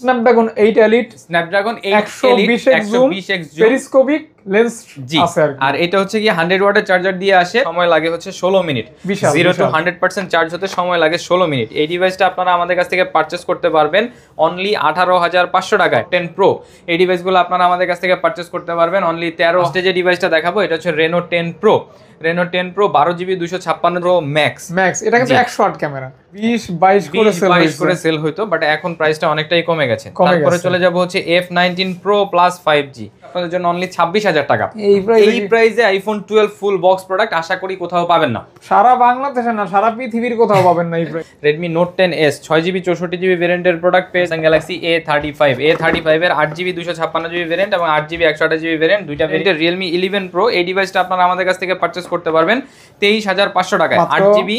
Snapdragon 8 elite, Snapdragon 8 elite 120x zoom, periscopic lens আছে আর এটা হচ্ছে কি 100 ওয়াটের চার্জার দিয়ে আসে, সময় লাগে হচ্ছে 16 মিনিট। 0 to 100% চার্জ হতে সময় লাগে 16 মিনিট। এই ডিভাইসটা আপনারা আমাদের কাছ থেকে পারচেজ করতে পারবেন অনলি 18,500 টাকায়। 10 Pro এই ডিভাইসগুলো আপনারা আমাদের কাছ থেকে পারচেজ করতে পারবেন অনলি 13। স্টেজে ডিভাইসটা দেখাবো, এটা হচ্ছে Reno 10 Pro। Reno 10 Pro 12GB 256 max. এটা কিন্তু 108 ক্যামেরা, 20-22 করে সেল হইতো, বাট এখন প্রাইসটা অনেকটাই কমে গেছে। তারপরে চলে যাব হচ্ছে F19 Pro Plus 5G, আপনাদের জন্য অনলি 26,000 টাকা। এই প্রাইসে আইফোন 12 ফুল বক্স প্রোডাক্ট আশা করি কোথাও পাবেন না, সারা বাংলাদেশে না সারা পৃথিবীর কোথাও পাবেন না এই price. Redmi Note 10s 6GB 64GB ভেরিয়েন্টের প্রোডাক্ট পেয়ে Galaxy A35 এর 8GB 256GB ভেরিয়েন্ট এবং 8GB 128GB ভেরিয়েন্ট, দুইটা ভেরিয়েন্টের Realme 11 Pro। এই ডিভাইসটা আপনারা আমাদের কাছ থেকে পারচেজ করতে পারবেন 23,500 টাকায়, 8GB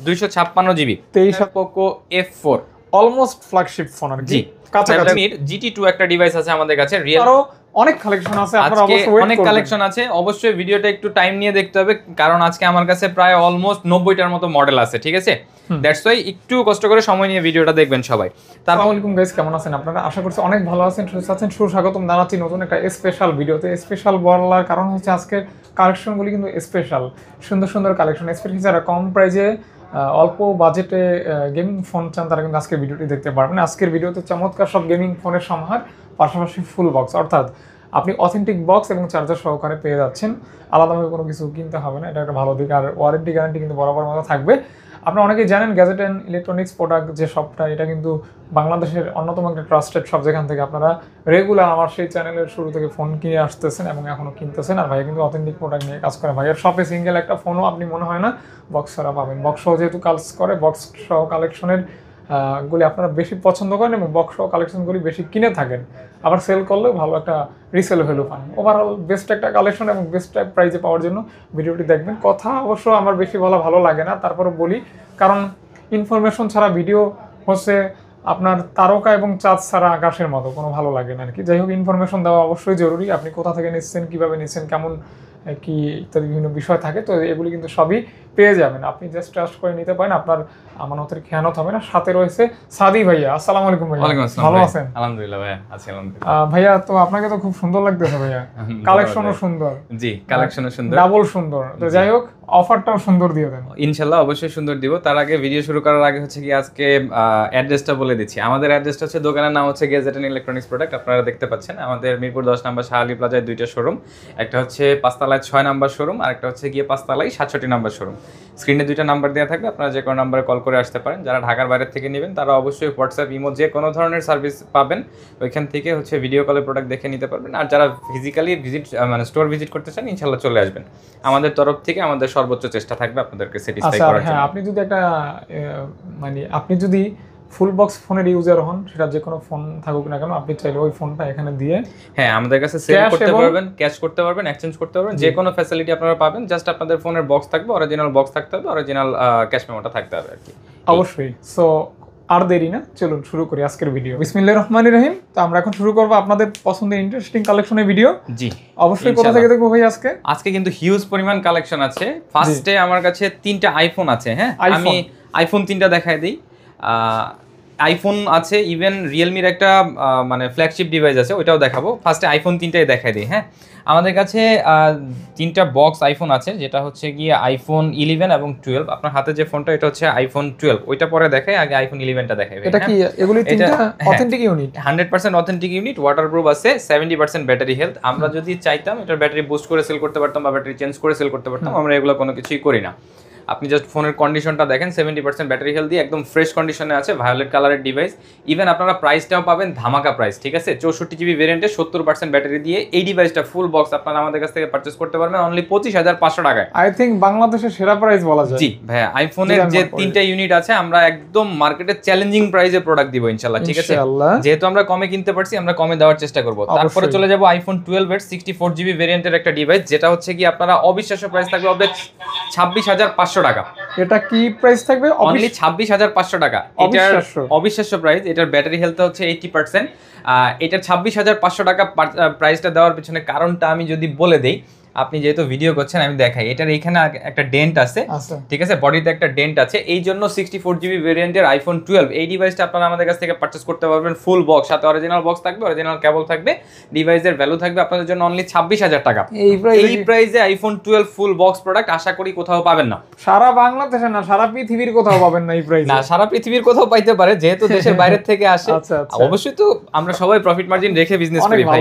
256GB। 23 Poco F4 almost flagship phone আর কি, কাছাকাছি। GT2 একটা ডিভাইস আছে আমাদের কাছে, অনেক কালেকশন আছে, আপনারা অবশ্যই অনেক কালেকশন আছে। অবশ্যই ভিডিওটা একটু টাইম নিয়ে দেখতে হবে, কারণ আজকে আমার কাছে প্রায় অলমোস্ট 90টার মতো মডেল আছে, ঠিক আছে? দ্যাটস ওয়াই একটু কষ্ট করে সময় নিয়ে ভিডিওটা দেখবেন সবাই। আসসালামু আলাইকুম গাইস, কেমন আছেন আপনারা? আশা করছি অনেক ভালো আছেন, সুস্থ আছেন। সুস্বাগতম জানাচ্ছি নতুন একটা স্পেশাল ভিডিওতে। স্পেশাল বলার কারণ হচ্ছে আজকের কালেকশনগুলি কিন্তু স্পেশাল, সুন্দর সুন্দর কালেকশন। স্পেশালি যারা কম প্রাইজে অল্প বাজেটে গেমিং ফোন চান তারা কিন্তু আজকের ভিডিওটি দেখতে পারবেন। আজকের ভিডিওতে চমৎকার সব গেমিং ফোনের সমাহার, পাশাপাশি ফুল বক্স, অর্থাৎ আপনি অথেন্টিক বক্স এবং চার্জার সহকারে পেয়ে যাচ্ছেন। আলাদাভাবে কোনো কিছু কিনতে হবে না, এটা একটা ভালো দিক। আর ওয়ারেন্টি গ্যারান্টি কিন্তু বরাবর মতো থাকবে। আপনারা অনেকেই জানেন গ্যাজেট অ্যান্ড ইলেকট্রনিক্স প্রোডাক্ট যে শপটা, এটা কিন্তু বাংলাদেশের অন্যতম একটা ট্রাস্টেড শপ, যেখান থেকে আপনারা রেগুলার আমার সেই চ্যানেলের শুরু থেকে ফোন কিনে আসতেছেন এবং এখনও কিনতেছেন। আর ভাইয়া কিন্তু অথেন্টিক প্রোডাক্ট নিয়ে কাজ করে। ভাইয়ার শপে সিঙ্গেল একটা ফোনও আপনি মনে হয় না বক্স ছাড়া পাবেন। বক্স সহ যেহেতু কাজ করে, বক্স সহ কালেকশনের গুলি আপনারা বেশি পছন্দ করেন এবং বক্স সহ কালেকশনগুলি বেশি কিনে থাকেন, আবার সেল করলেও ভালো একটা রিসেল ভ্যালু পান। ওভারঅল বেস্ট একটা কালেকশন এবং বেস্ট প্রাইজে পাওয়ার জন্য ভিডিওটি দেখবেন। কথা অবশ্য আমার বেশি বলা ভালো লাগে না, তারপরে বলি, কারণ ইনফরমেশন ছাড়া ভিডিও হচ্ছে আপনার তারকা এবং চাঁদ ছাড়া আকাশের মতো, কোনো ভালো লাগে না আর কি। যাই হোক, ইনফরমেশন দেওয়া অবশ্যই জরুরি। আপনি কোথা থেকে নিচ্ছেন, কীভাবে নিচ্ছেন, কেমন কি ইত্যাদি বিভিন্ন বিষয় থাকে, তো এগুলি কিন্তু সবই পেয়ে যাবেন। আপনি জাস্ট ট্রাস্ট করে নিতে পারেন, আপনার আমানতের খেয়ানত হবে না। সাথে রয়েছে সাদি ভাইয়া। আসসালামু আলাইকুম ভাইয়া, ভালো আছেন? আলহামদুলিল্লাহ ভাইয়া, আছি আলহামদুলিল্লাহ। ভাইয়া তো আপনাকে তো খুব সুন্দর লাগতেছে ভাইয়া, কালেকশনও সুন্দর। জি, কালেকশনও সুন্দর, ডাবল সুন্দর। তো যাই হোক, অফারটাও সুন্দর দিয়ে দেন ইনশাআল্লাহ। অবশ্যই সুন্দর দিব। তার আগে ভিডিও শুরু করার আগে হচ্ছে কি আজকে অ্যাড্রেসটা বলে দিচ্ছি। আমাদের অ্যাড্রেসটা হচ্ছে, দোকানের নাম হচ্ছে গ্যাজেট অ্যান্ড ইলেকট্রনিক্স প্রোডাক্ট। আপনারা দেখতে পাচ্ছেন আমাদের মিরপুর 10 নম্বর শাহ আলী প্লাজায় দুইটা শোরুম, একটা হচ্ছে 5 তলায় 6 নম্বর শোরুম, আর একটা হচ্ছে গিয়ে 5 তলায় 67 নম্বর শোরুম। স্ক্রিনে দুইটা নাম্বার দেওয়া থাকবে, আপনারা যে কোনো নাম্বারে কল করে আসতে পারেন। যারা ঢাকার বাইরে থেকে নেবেন তারা অবশ্যই হোয়াটসঅ্যাপ, ইমো যে কোনো ধরনের সার্ভিস পাবেন, ওইখান থেকে হচ্ছে ভিডিও কলে প্রোডাক্ট দেখে নিতে পারবেন। আর যারা ফিজিক্যালি মানে স্টোর ভিজিট করতে চান, ইনশাআল্লাহ চলে আসবেন। আমাদের তরফ থেকে আমাদের সর্বোচ্চ চেষ্টা থাকবে আপনাদেরকে স্যাটিসফাই করার জন্য। হ্যাঁ, আপনি যদি একটা মানে আপনি যদি ফুল বক্স ফোনের ইউজার হন, সেটা যে কোনো ফোন থাকুক না কেন, আপনি চাইলে ওই ফোনটা এখানে দিয়ে হ্যাঁ আমাদের কাছে সেল করতে পারবেন, ক্যাশ করতে পারবেন, এক্সচেঞ্জ করতে পারবেন, যে কোনো ফ্যাসিলিটি আপনারা পাবেন। জাস্ট আপনাদের ফোনের বক্স থাকবে, অরিজিনাল বক্স থাকতে হবে, অরিজিনাল ক্যাশ মেমোটা থাকতে হবে আর কি। অবশ্যই। সো আর দেরি না, চলুন শুরু করি আজকের ভিডিও। বিসমিল্লাহির রহমানির রহিম। তো আমরা এখন শুরু করব আপনাদের পছন্দের ইন্টারেস্টিং কালেকশনের ভিডিও। জি অবশ্যই। কোথা থেকে দেখবো ভাই আজকে কিন্তু হিউজ পরিমাণ কালেকশন আছে। ফার্স্টে আমার কাছে 3টা আইফোন আছে। হ্যাঁ, আমি আইফোন 3টা দেখাই দিই। আইফোন আছে, ইভেন রিয়েলমির একটা মানে ফ্ল্যাগশিপ ডিভাইস আছে, ওইটাও দেখাবো। ফার্স্টে আইফোন 3টাই দেখাই দিই। হ্যাঁ, আমাদের কাছে 3টা বক্স আইফোন আছে, যেটা হচ্ছে গিয়ে আইফোন 11 এবং 12। আপনার হাতে যে ফোনটা, এটা হচ্ছে আইফোন 12। ওইটা পরে দেখাই, আগে আইফোন 11টা দেখাই। এটা কি এগুলি 3টা authentic unit? 100% authentic unit, waterproof আছে, 70% ব্যাটারি হেলথ। আমরা যদি চাইতাম এটার ব্যাটারি বুস্ট করে সেল করতে পারতাম বা ব্যাটারি চেঞ্জ করে সেল করতে পারতাম, আমরা এগুলো কোনো কিছুই করি না। আপনি জাস্ট ফোনের কন্ডিশনটা দেখেন, 70% ব্যাটারি হেলথ দিয়ে একদম ফ্রেশ কন্ডিশনে আছে, ভায়োলেট কালারের ডিভাইস। ইভেন আপনারা প্রাইসটাও পাবেন ধামাকা প্রাইস, ঠিক আছে? 64GB ভেরিয়েন্টে 70% ব্যাটারি দিয়ে এই ডিভাইসটা ফুল বক্স আপনারা আমাদের কাছ থেকে পারচেজ করতে পারবেন অনলি 25,500 টাকায়। আই থিঙ্ক বাংলাদেশের সেরা প্রাইস বলা যায়। জি ভাইয়া, আইফোনের যে 3টা ইউনিট আছে, আমরা একদম মার্কেটে চ্যালেঞ্জিং প্রাইসে প্রোডাক্ট দিব ইনশাআল্লাহ, ঠিক আছে? যেহেতু আমরা কমে কিনতে পারছি, আমরা কমে দেওয়ার চেষ্টা করব। তারপরে চলে যাব আইফোন 12 এর 64GB ভেরিয়েন্টের একটা ডিভাইস, যেটা হচ্ছে কি আপনারা অবিশ্বাস্য প্রাইস থাকবে 26,500 টাকা। এটা কি প্রাইস থাকবে? অনলি 26,500 টাকা। এটার অবিশ্বাস্য প্রাইস। এটার ব্যাটারি হেলথ হচ্ছে 80%। এটার 26,500 টাকা প্রাইসটা দেওয়ার পিছনে কারণটা আমি যদি বলে দেই, আপনি যেহেতু ভিডিও করছেন আমি দেখাই, এটার এখানে একটা ডেন্ট আছে, আচ্ছা ঠিক আছে, বডিতে একটা ডেন্ট আছে, এই জন্য 64GB ভেরিয়েন্টের আইফোন 12 এই ডিভাইসটা আপনারা আমাদের কাছ থেকে পারচেজ করতে পারবেন ফুল বক্স, সাথে অরিজিনাল বক্স থাকবে, অরিজিনাল কেবল থাকবে, ডিভাইসের ভ্যালু থাকবে আপনাদের জন্য অনলি 26,000 টাকা। এই প্রাইসে আইফোন 12 ফুল বক্স প্রোডাক্ট আশা করি কোথাও পাবেন না, সারা বাংলাদেশে না সারা পৃথিবীর কোথাও পাবেন না এই প্রাইসে। না সারা পৃথিবীর কোথাও পাইতে পারে, যেহেতু দেশের বাইরে থেকে আসে। অবশ্যই তো আমরা সবাই প্রফিট মার্জিন রেখে বিজনেস করি ভাই।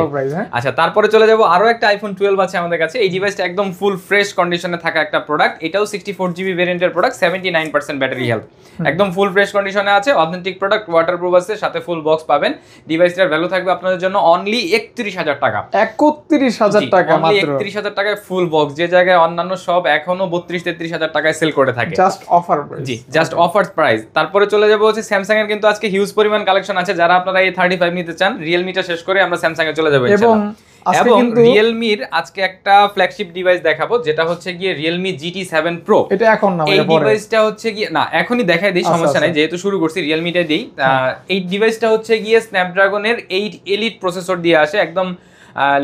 আচ্ছা তারপরে চলে যাব, আরো একটা আইফোন 12 আছে আমাদের কাছে। এই ডিভাইসটা একদম ফুল ফ্রেশ কন্ডিশনে থাকা একটা প্রোডাক্ট, এটাও 64GB ভেরিয়েন্টের প্রোডাক্ট, 79% ব্যাটারি হেলথ, একদম ফুল ফ্রেশ কন্ডিশনে আছে, অথেন্টিক প্রোডাক্ট, ওয়াটারপ্রুফ আছে, সাথে ফুল বক্স পাবেন। ডিভাইসটার ভ্যালু থাকবে আপনাদের জন্য অনলি 31,000 টাকা। 31,000 টাকা মাত্র, 31,000 টাকায় ফুল বক্স, যে জায়গায় অন্যান্য সব এখনো 32-33,000 টাকায় সেল করে থাকে। জাস্ট অফার প্রাইস, জি জাস্ট অফার প্রাইস। তারপরে চলে যাব হচ্ছে স্যামসাং এর, কিন্তু আজকে হিউজ পরিমাণ কালেকশন আছে, যারা আপনারা এই 35 নিতে চান, রিয়েলমিটা শেষ করে আমরা স্যামসাং এ চলে যাব ইনশাআল্লাহ। এবং রিয়েলমির আজকে একটা ফ্ল্যাগশিপ ডিভাইস দেখাবো, যেটা হচ্ছে গিয়ে রিয়েলমি GT7 Pro। এটা এখন না, এই ডিভাইসটা হচ্ছে গিয়ে না এখনই দেখাই দেই, সমস্যা নাই, যেহেতু শুরু করছি রিয়েলমিটা দেই। এই ডিভাইসটা হচ্ছে গিয়ে স্ন্যাপড্রাগনের 8 এলিট প্রসেসর দিয়ে আসে, একদম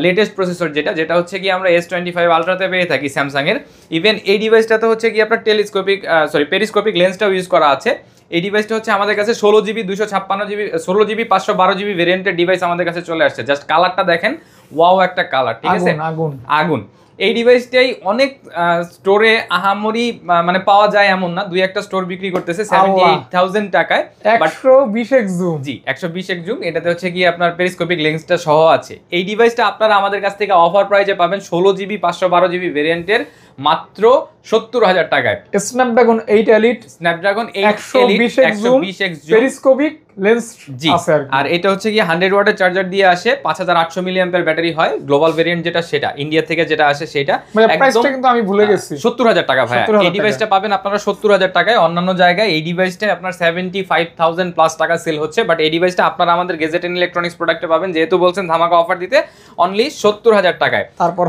লেটেস্ট প্রসেসর, যেটা হচ্ছে কি আমরা S25 আলট্রাতে পেয়ে থাকি স্যামসাং এর। ইভেন এই ডিভাইসটাতে হচ্ছে কি আপনার পেরিস্কোপিক লেন্সটাও ইউজ করা আছে। এই ডিভাইসটা হচ্ছে আমাদের কাছে 16GB 256GB 16GB 512GB ভেরিয়েন্টের ডিভাইস আমাদের কাছে চলে আসছে। জাস্ট কালারটা দেখেন, ওয়াও একটা কালার, ঠিক আছে, আগুন। এই ডিভাইসটাই অনেক স্টোরে আহামরি মানে পাওয়া যায় এমন না, দুই একটা স্টোর বিক্রি করতেছে 78,000 টাকায়। 120x জুম, জি 120x জুম, এটাতে হচ্ছে কি আপনার পেরিস্কোপিক লেন্সটা সহ আছে। এই ডিভাইসটা আপনারা আমাদের কাছ থেকে অফার প্রাইসে পাবেন 16GB 512GB ভেরিয়েন্টের মাত্র 70,000 টাকায়। Snapdragon 8 elite, Snapdragon 120x zoom periscopic lens আছে। আর এটা হচ্ছে কি 100 ওয়াটের চার্জার দিয়ে আসে, 5800 মিলিঅ্যাম্পিয়ার ব্যাটারি হয়। গ্লোবাল ভেরিয়েন্ট যেটা, সেটা ইন্ডিয়া থেকে যেটা আসে সেটা প্রাইসটা কিন্তু আমি ভুলে গেছি, 70,000 টাকা ভাই। এই ডিভাইসটা পাবেন আপনারা 70,000 টাকায়। অন্যান্য জায়গায় এই ডিভাইসটা আপনার 75,000 প্লাস টাকা সেল হচ্ছে, বাট এই ডিভাইসটা আপনারা আমাদের গেজেট এন্ড ইলেকট্রনিক্স প্রোডাক্টে পাবেন, যেহেতু বলছেন ধামাকা অফার দিতে, অনলি 70,000 টাকায়।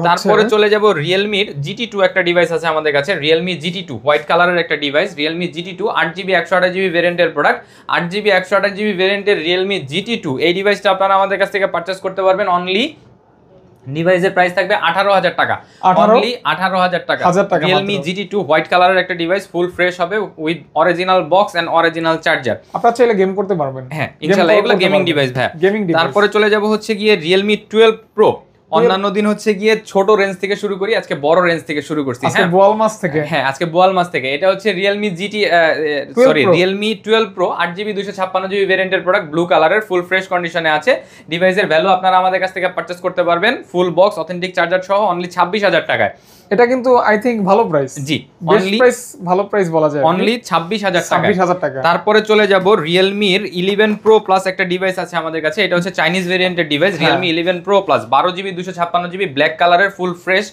তারপরে চলে যাব রিয়েলমির GT2 একটা ডিভাইস আছে আমাদের কাছে, রিয়েলমি GT2 হোয়াইট কালারের একটা device, Realme GT2 8GB 128GB ভেরিয়েন্টের প্রোডাক্ট, 8GB 128GB ভেরিয়েন্টের রিয়েলমি GT2। এই ডিভাইসটা আপনারা আমাদের কাছ থেকে পারচেজ করতে পারবেন অনলি, ডিভাইসের প্রাইস থাকবে 18,000 টাকা, অনলি 18,000 টাকা। রিয়েলমি GT2 হোয়াইট কালারের একটা ডিভাইস, ফুল ফ্রেশ হবে with original box and original charger. আপনারা চাইলে গেম করতে পারবেন, হ্যাঁ ইনশাআল্লাহ, এগুলো গেমিং ডিভাইস ভাই। তারপরে চলে যাব হচ্ছে গিয়ে রিয়েলমি 12 Pro। অন্যান্য দিন হচ্ছে গিয়ে ছোট রেঞ্জ থেকে শুরু করি, আজকে বড় রেঞ্জ থেকে শুরু করছি। হ্যাঁ বোয়াল মাছ থেকে, হ্যাঁ আজকে বোয়াল মাছ থেকে। এটা হচ্ছে Realme Realme 12 Pro 8GB 256GB ভেরিয়েন্টের প্রোডাক্ট, ব্লু কালারের, ফুল ফ্রেশ কন্ডিশনে আছে। ডিভাইসের ভ্যালু আপনারা আমাদের কাছ থেকে পারচেজ করতে পারবেন ফুল বক্স অথেন্টিক চার্জার সহ অনলি 26,000 টাকায়। এটা কিন্তু আই থিংক ভালো প্রাইস, জি অনলি প্রাইস, ভালো প্রাইস বলা যায়, অনলি 26,000 টাকা। তারপরে চলে যাব রিয়েলমির 11 Pro Plus একটা ডিভাইস আছে আমাদের কাছে, এটা হচ্ছে চাইনিজ ভেরিয়েন্টের ডিভাইস, Realme 11 Pro Plus 12GB 256GB black কালারের, ফুল ফ্রেশ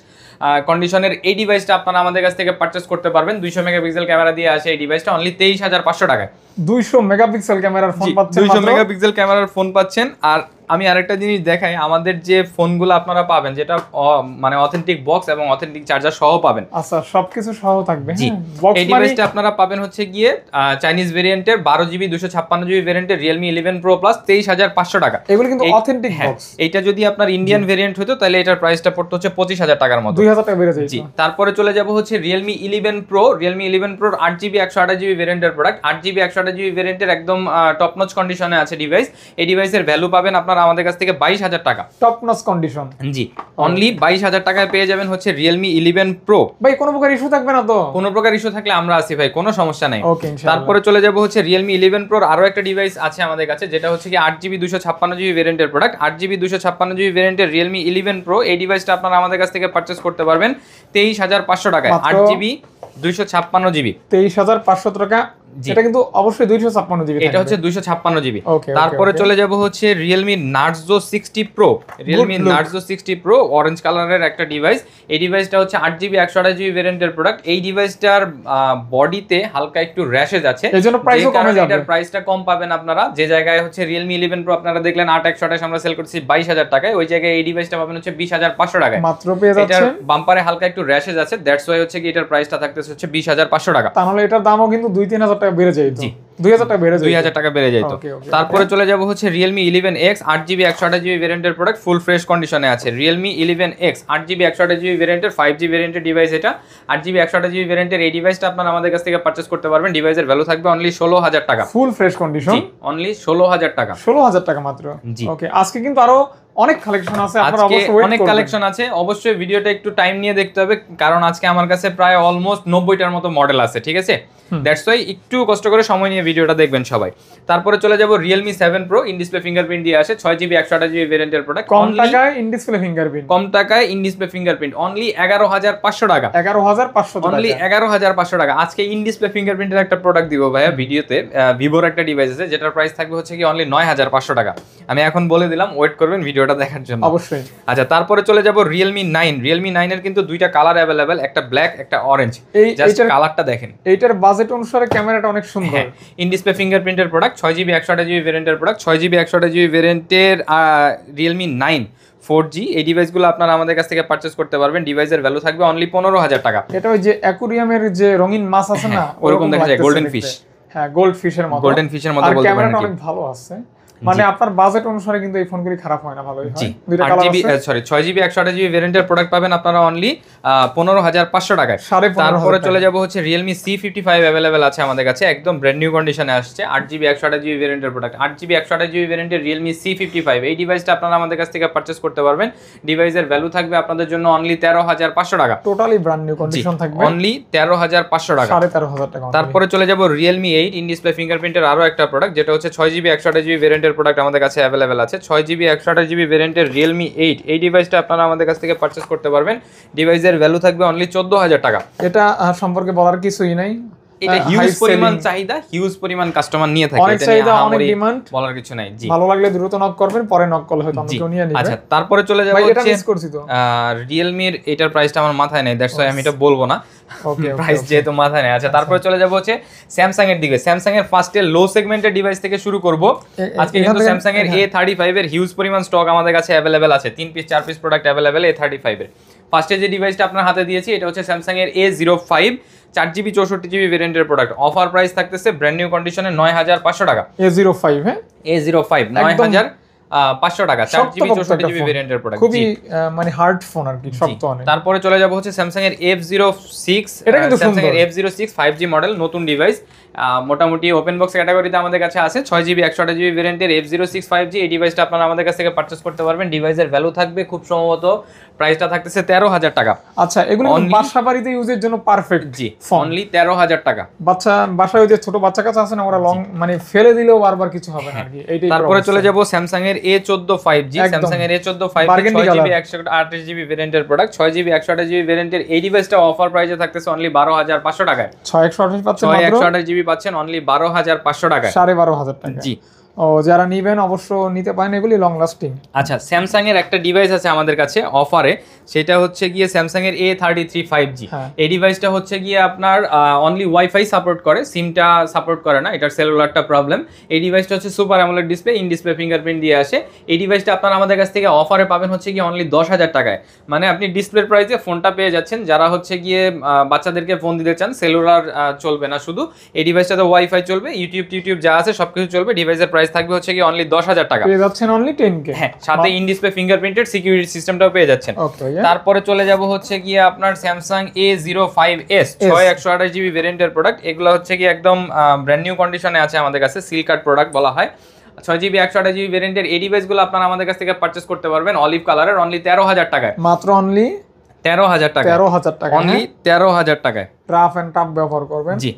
কন্ডিশনের। এই ডিভাইসটা আপনারা আমাদের কাছ থেকে পারচেজ করতে পারবেন, 200 মেগাপিক্সেল ক্যামেরা দিয়ে আসে এই ডিভাইসটা, অনলি 23,500 টাকায়। 200 মেগাপিক্সেল ক্যামেরার ফোন পাচ্ছেন, 200 মেগাপিক্সেল ক্যামেরার ফোন পাচ্ছেন। আর আমি আরেকটা জিনিস দেখাই, আমাদের যে ফোনগুলো আপনারা পাবেন, যেটা মানে অথেন্টিক বক্স এবং অথেন্টিক চার্জার সহ পাবেন, আচ্ছা সবকিছু সহ থাকবে। জি এই ডিভাইসটা আপনারা পাবেন হচ্ছে গিয়ে চাইনিজ ভেরিয়েন্টের 12GB 256GB ভেরিয়েন্টের রিয়েলমি 11 Pro Plus 23,500 টাকা। এগুলো কিন্তু অথেন্টিক বক্স। এটা যদি আপনার ইন্ডিয়ান ভেরিয়েন্ট হতো তাহলে এটার প্রাইসটা পড়তো হচ্ছে 25,000 টাকার মতো, 2,000 টাকা বেড়ে যায়। জি তারপরে চলে যাব হচ্ছে Realme 11 Pro, Realme 11 Pro 8GB 128GB ভেরিয়েন্টের প্রোডাক্ট, 8GB 128GB ভেরিয়েন্টের একদম টপ নচ কন্ডিশনে আছে ডিভাইস। এই ডিভাইসের ভ্যালু পাবেন আপনারা আমাদের কাছ থেকে 22,000 টাকা, টপ নচ কন্ডিশন। জি অনলি 22,000 টাকায় পেয়ে যাবেন হচ্ছে রিয়েলমি 11 Pro। ভাই কোনো প্রকার ইস্যু থাকবে না তো? কোনো প্রকার ইস্যু থাকলে আমরা আছি ভাই, কোনো সমস্যা নাই। ওকে ইনশাআল্লাহ। তারপরে চলে যাব হচ্ছে রিয়েলমি 11 Pro আরো একটা ডিভাইস আছে আমাদের কাছে, যেটা হচ্ছে কি 8GB 256GB ভেরিয়েন্টের প্রোডাক্ট, 8GB 256GB ভেরিয়েন্টের রিয়েলমি 11 Pro। এই ডিভাইসটা আপনারা আমাদের কাছ থেকে পারচেজ করতে পারবেন 23,500 টাকায়, 8GB 256GB 23,500 টাকা। এটা কিন্তু অবশ্যই 256GB, এটা হচ্ছে 256GB। তারপরে চলে যাব হচ্ছে Realme Narzo 60 Pro, Realme Narzo 60 Pro orange কালারের একটা ডিভাইস। এই ডিভাইসটা হচ্ছে 8GB 128GB ভেরিয়েন্টের প্রোডাক্ট। এই ডিভাইসটার বডিতে হালকা একটু র্যাশেজ আছে, এজন্য প্রাইসও কমে যাবে, এটার প্রাইসটা কম পাবেন আপনারা। যে জায়গায় হচ্ছে Realme 11 Pro আপনারা দেখলেন 8,128 আমরা সেল করছি 22,000 টাকায়, ওই জায়গায় এই ডিভাইসটা পাবেন হচ্ছে 20,500 টাকায় মাত্র পেয়ে যাচ্ছেন। এটার বাম্পারে হালকা একটু র্যাশেজ আছে, দ্যাটস ওয়াই হচ্ছে কি এটার প্রাইসটা থাকতেছে হচ্ছে 20,500 টাকা। তাহলে এটার দামও কিন্তু 2-3,000 টাকা বেড়ে যায়। জি 2000 টাকা বেড়ে যায়, 2000 টাকা বেড়ে যায়। তো Okay, okay, তারপরে চলে যাব হচ্ছে Realme 11X 8GB 128GB ভেরিয়েন্টের প্রোডাক্ট, ফুল ফ্রেশ কন্ডিশনে আছে। Realme 11X 8GB 128GB ভেরিয়েন্টের 5G ভেরিয়েন্টের ডিভাইস, এটা 8GB 128GB ভেরিয়েন্টের এই ডিভাইসটা আপনারা আমাদের কাছ থেকে পারচেজ করতে পারবেন। ডিভাইসের ভ্যালু থাকবে অনলি 16000 টাকা, ফুল ফ্রেশ কন্ডিশন, অনলি 16000 টাকা। 16000 টাকা মাত্র। জি। ওকে, আজকে কিন্তু আরো অনেক কালেকশন আছে, আপনারা আজকে অবশ্যই ওয়েট অনেক করবেন। কালেকশন আছে, অবশ্যই ভিডিওটা একটু টাইম নিয়ে দেখতে হবে, কারণ আজকে আমার কাছে প্রায় অলমোস্ট 90টার মতো মডেল আছে, ঠিক আছে? দ্যাটস ওয়াই একটু কষ্ট করে সময় নিয়ে ভিডিওটা দেখবেন সবাই। তারপরে চলে যাব Realme 7 Pro, in display fingerprint দিয়ে আসে, 6GB 128GB ভেরিয়েন্টের প্রোডাক্ট, কম টাকায় ইন ডিসপ্লে ফিঙ্গারপ্রিন্ট, কম টাকায় ইন ডিসপ্লে ফিঙ্গারপ্রিন্ট, অনলি 11500 টাকা, 11500 টাকা, অনলি 11500 টাকা। আজকে ইন ডিসপ্লে ফিঙ্গারপ্রিন্টের একটা প্রোডাক্ট দিব ভাইয়া ভিডিওতে। ভিভোর একটা ডিভাইস আছে যেটার প্রাইস থাকবে হচ্ছে কি অনলি 9500 টাকা। আমি এখন বলে দিলাম, ওয়েট করবেন ভিডিওটা দেখার জন্য অবশ্যই। আচ্ছা, তারপরে চলে যাব Realme 9। Realme 9 এর কিন্তু দুইটা কালার অ্যাভেলেবেল, একটা ব্ল্যাক একটা অরেঞ্জ। জাস্ট কালারটা দেখেন, এইটার বাজেট অনুসারে ক্যামেরাটা অনেক সুন্দর। ইন ডিসপ্লে ফিঙ্গারপ্রিন্টের প্রোডাক্ট, 6GB 128GB ভেরিয়েন্টের প্রোডাক্ট, 6GB 128GB ভেরিয়েন্টের Realme 9 4G। এই ডিভাইসগুলো আপনারা আমাদের কাছ থেকে পারচেজ করতে পারবেন। ডিভাইসের ভ্যালু থাকবে অনলি 15000 টাকা। এটা ওই যে অ্যাকুরিয়ামের যে রঙিন মাছ আছে না, ওরকম দেখা যায়, গোল্ডেন ফিশ। হ্যাঁ, গোল্ড ফিশের মতো, গোল্ডেন ফিশের মতো বলতে পারেন। ক্যামেরাটা অনেক ভালো আছে, মানে আপনার বাজেট অনুসারে কিন্তু এই ফোনগুলি খারাপ হয় না, ভালোই হয়। দুইটা কালার আছে। 6GB 128GB ভেরিয়েন্টের প্রোডাক্ট পাবেন আপনারা অনলি 15500 টাকায়। 15,500 তারপরে চলে যাব হচ্ছে Realme C55 अवेलेबल আছে আমাদের কাছে, একদম ব্র্যান্ড নিউ কন্ডিশনে আসছে, 8GB 128GB ভেরিয়েন্টের প্রোডাক্ট, 8GB 128GB ভেরিয়েন্টের Realme C55। এই ডিভাইসটা আপনারা আমাদের কাছ থেকে পারচেজ করতে পারবেন। ডিভাইসের ভ্যালু থাকবে আপনাদের জন্য অনলি 13500 টাকা, টোটালি ব্র্যান্ড নিউ কন্ডিশন থাকবে, অনলি 13500 টাকা, 13500 টাকা। তারপরে চলে যাব Realme 8 ইন ডিসপ্লে ফিঙ্গারপ্রিন্টের আরো একটা প্রোডাক্ট, যেটা হচ্ছে 6GB 128GB ভেরিয়েন্টের প্রোডাক্ট আমাদের কাছে अवेलेबल আছে। 6GB 128GB ভেরিয়েন্টের Realme 8 এই ডিভাইসটা আপনারা আমাদের কাছ থেকে পারচেজ করতে পারবেন। ডিভাইসের ভ্যালু থাকবে অনলি 14000 টাকা। এটা সম্পর্কে বলার কিছুই নাই, এটা হিউজ পরিমাণ চাহিদা, হিউজ পরিমাণ কাস্টমার নিয়ে থাকে, অনেক চাহিদা, অনেক ডিমান্ড, বলার কিছু নাই। জি, ভালো লাগলে দ্রুত নক করবেন, পরে নক করলে হয়তো আমরা কেউ নিয়ে নিবে। আচ্ছা, তারপরে চলে যাব ভাই, এটা হচ্ছে মিস করছি তো Realme এর এটার প্রাইসটা আমার মাথায় নেই, দ্যাটস ওয়াই আমি এটা বলবো না, ওকে প্রাইস যেহেতু মাথায় নেই। আচ্ছা, তারপরে চলে যাব হচ্ছে Samsung এর দিকে। Samsung এর ফার্স্টে লো সেগমেন্টের ডিভাইস থেকে শুরু করব। আজকে কিন্তু Samsung এর A35 এর হিউজ পরিমাণ স্টক আমাদের কাছে अवेलेबल আছে, 3 piece 4 piece product available A35 এর। ফার্স্টে যে ডিভাইসটা আপনার হাতে দিয়েছি এটা হচ্ছে Samsung এর A05 4GB 64GB ভেরিয়েন্টের প্রোডাক্ট। অফার প্রাইস থাকতেছে ব্র্যান্ড নিউ কন্ডিশনে 9500 টাকা। A05, হ্যাঁ, A05 9500 টাকা, 4GB 64GB ভেরিয়েন্টের প্রোডাক্ট, খুবই মানে হার্ড ফোন আর কি, শক্ত অনেক। তারপরে চলে যাব হচ্ছে Samsung এর F06, এটা কিন্তু Samsung এর F06 5G মডেল, নতুন ডিভাইস, মোটামুটি ওপেন বক্স ক্যাটাগরিতে আমাদের কাছে আছে। 6GB 128GB ভেরিয়েন্টের F06 5G এই ডিভাইসটা আপনারা আমাদের কাছ থেকে পারচেজ করতে পারবেন। ডিভাইসের ভ্যালু থাকবে খুব সম্ভবত, প্রাইসটা থাকতেছে 13000 টাকা। আচ্ছা, এগুলো বাসা বাড়িতে ইউজের জন্য পারফেক্ট। জি, অনলি 13000 টাকা। বাসায় ওই যে ছোট বাচ্চা কাছে আছে না, ওরা লং মানে ফেলে দিলেও বারবার কিছু হবে না আর কি, এইটাই। তারপরে চলে যাব Samsung এর A14 5G। Samsung এর A14 5G 6GB 128GB ভেরিয়েন্টের প্রোডাক্ট, 6GB 128GB ভেরিয়েন্টের এই ডিভাইসটা অফার প্রাইসে থাকতেছে অনলি 12500 টাকায়। 6128 পাচ্ছেন মাত্র, 128GB পাচ্ছেন অনলি 12500 টাকায়, 12500 টাকা। জি, ও যারা নিবেন অবশ্য নিতে পারেন, এগুলি লং লাস্টিং। আচ্ছা, Samsung এর একটা ডিভাইস আছে আমাদের কাছে অফারে, সেটা হচ্ছে গিয়ে Samsung এর A33 5G। এই ডিভাইসটা হচ্ছে গিয়ে আপনার অনলি ওয়াইফাই সাপোর্ট করে, সিমটা সাপোর্ট করে না, এটার সেলুলারটা প্রবলেম। এই ডিভাইসটা হচ্ছে super AMOLED display, in display fingerprint দিয়ে আসে। এই ডিভাইসটা আপনারা আমাদের কাছ থেকে অফারে পাবেন হচ্ছে গিয়ে অনলি 10000 টাকায়, মানে আপনি ডিসপ্লের প্রাইসে ফোনটা পেয়ে যাচ্ছেন। যারা হচ্ছে গিয়ে বাচ্চাদেরকে ফোন দিতে চান, সেলুলার চলবে না শুধু, এই ডিভাইসটাতে ওয়াইফাই চলবে, ইউটিউব যা আছে সবকিছু চলবে। ডিভাইসের প্রাইস থাকবে হচ্ছে গিয়ে অনলি 10000 টাকা, পেয়ে যাচ্ছেন অনলি 10K। হ্যাঁ, সাথে ইন ডিসপ্লে ফিঙ্গারপ্রিন্টেড সিকিউরিটি সিস্টেমটাও পেয়ে যাচ্ছেন। তারপরে চলে যাব হচ্ছে গিয়ে আপনার Samsung A05s 6128GB ভেরিয়েন্টের প্রোডাক্ট। এগুলো হচ্ছে কি একদম ব্র্যান্ড নিউ কন্ডিশনে আছে আমাদের কাছে, সিল কাট প্রোডাক্ট বলা হয়। 6GB 128GB ভেরিয়েন্টের এই ডিভাইসগুলো আপনারা আমাদের কাছ থেকে পারচেজ করতে পারবেন অলিভ কালারের অনলি 13000 টাকায়, মাত্র অনলি 13000 টাকা, 13000 টাকা, অনলি 13000 টাকায়। রাফ এন্ড টাফ ব্যবহার করবেন, জি,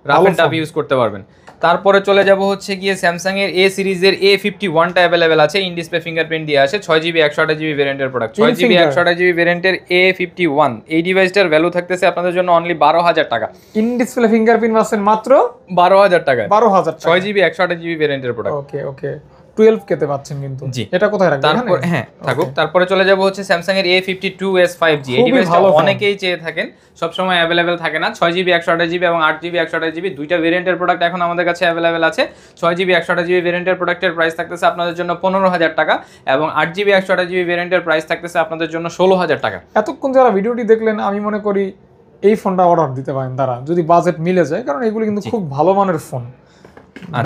রাফ এন্ড টাফ ইউজ করতে পারবেন। তারপরে চলে যাব হচ্ছে গিয়ে Samsung এর A সিরিজের A51 টা अवेलेबल আছে, ইন ডিসপ্লে ফিঙ্গারপ্রিন্ট দিয়ে আসে, 6GB 128GB ভেরিয়েন্টের প্রোডাক্ট, 6GB 128GB ভেরিয়েন্টের A51। এই ডিভাইসটার ভ্যালু থাকতেছে আপনাদের জন্য অনলি 12000 টাকা, ইন ডিসপ্লে ফিঙ্গারপ্রিন্ট পাচ্ছেন মাত্র 12000 টাকায়, 12000 টাকা, 6GB 128GB ভেরিয়েন্টের প্রোডাক্ট। ওকে 12 কেতে পাচ্ছেন কিন্তু, এটা কোথায় রাখবেন? তারপর হ্যাঁ থাকুক। তারপরে চলে যাব হচ্ছে Samsung এর A52s 5G। এই ডিভাইসটা অনেকেই চেয়ে থাকেন, সব সময় अवेलेबल থাকে না। 6GB 128GB এবং 8GB 128GB দুইটা ভেরিয়েন্টের প্রোডাক্ট এখন আমাদের কাছে अवेलेबल আছে। 6GB 128GB ভেরিয়েন্টের প্রোডাক্টের প্রাইস থাকতেছে আপনাদের জন্য 15000 টাকা এবং 8GB 128GB ভেরিয়েন্টের প্রাইস থাকতেছে আপনাদের জন্য 16000 টাকা। এতক্ষণ যারা ভিডিওটি দেখলেন, আমি মনে করি এই ফোনটা অর্ডার দিতে পারেন তারা, যদি বাজেট মিলে যায়, কারণ এগুলো কিন্তু খুব ভালো মানের ফোন।